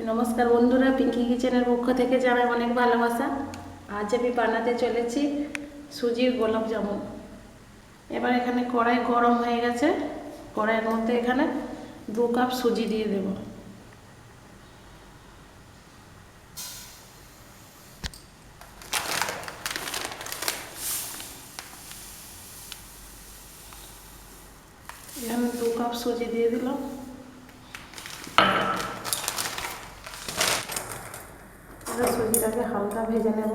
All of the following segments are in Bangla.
নমস্কার বন্ধুরা, পিঙ্কি কিচেনের পক্ষ থেকে জানাই অনেক ভালোবাসা। আজ আমি বানাতে চলেছি সুজির গোলাপ জামুন। এবার এখানে কড়াই গরম হয়ে গেছে। কড়াইয়ের মধ্যে এখানে 2 কাপ সুজি দিয়ে দেব। এখানে 2 কাপ সুজি দিয়ে দিলাম। সুজিটাকে হালকা ভেজে নেব।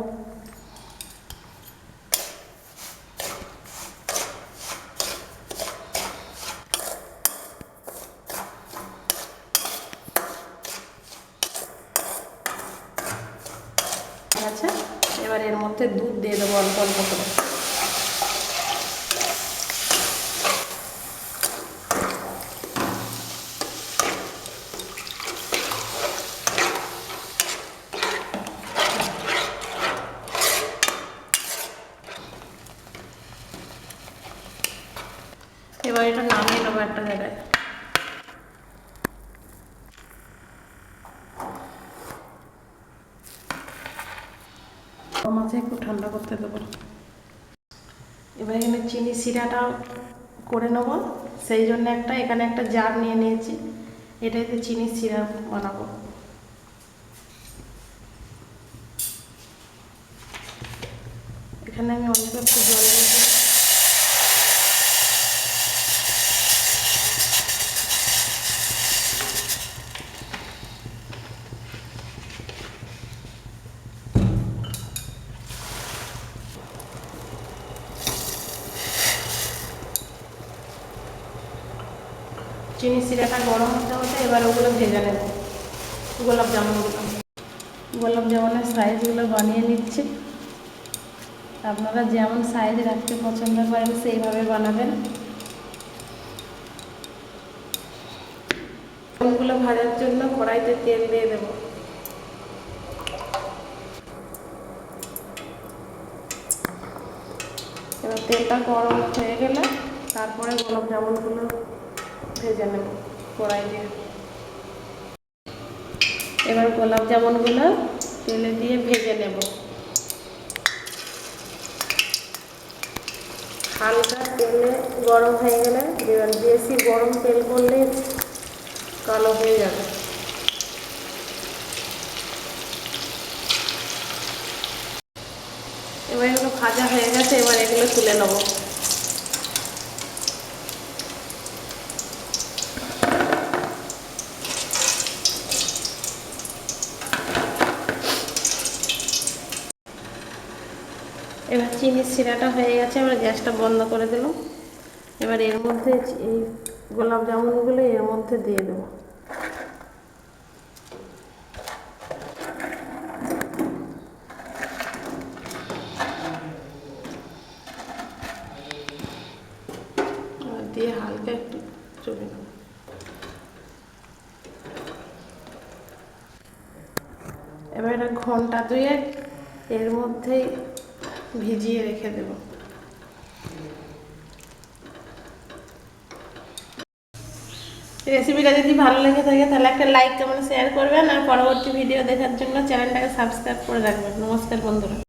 আচ্ছা, এবার এর মধ্যে দুধ দিয়ে দেবো অল্প অল্প করে। এবার এটা নামিয়ে নেবো একটা জায়গায়। মাঝে একটু ঠান্ডা করতে দেবো। এবার এখানে চিনি সিরাটা করে নেব, সেই জন্য এখানে একটা জার নিয়ে নিয়েছি। এটাতে চিনি সিরাপ বানাবো। এখানে আমি অল্প একটু জল দিয়ে দেবো। চিনি সিরাটা গরম হতে হতে এবার ওগুলো ভেজে নেব। গোলাপ জামুনের সাইজগুলো বানিয়ে নিচ্ছি। আপনারা যেমন সাইজ রাখতে পছন্দ করেন সেইভাবে বানাবেন। ওগুলো ভাজার জন্য কড়াইতে তেল দিয়ে দেব। এবার তেলটা গরম হয়ে গেলে তারপরে গোলাপ জামুনগুলো ভেজে নেব কড়াই দিয়ে। এবার গোলাপ জামুনগুলো তেলে দিয়ে ভেজে নেব। হালকা তেলে গরম হয়ে গেলে দেবেন। বেশি গরম তেল করলে কালো হয়ে যাবে। এবার এগুলো ভাজা হয়ে গেছে, এবার এগুলো তুলে নেব। এবার চিনির সিরাটা হয়ে গেছে, এবার গ্যাসটা বন্ধ করে দিলাম। এবার এর মধ্যে এই গোলাপ জামুনগুলো এর মধ্যে দিয়ে দেব। দিয়ে হালকা একটু চলে নেব। এবার এটা ঘন্টা 2 এর মধ্যেই ভিজিয়ে রেখে দেব। রেসিপিটা যদি ভালো লেগে থাকে তাহলে একটা লাইক কমেন্ট শেয়ার করবেন, আর পরবর্তী ভিডিও দেখার জন্য চ্যানেলটাকে সাবস্ক্রাইব করে রাখবেন। নমস্কার বন্ধুরা।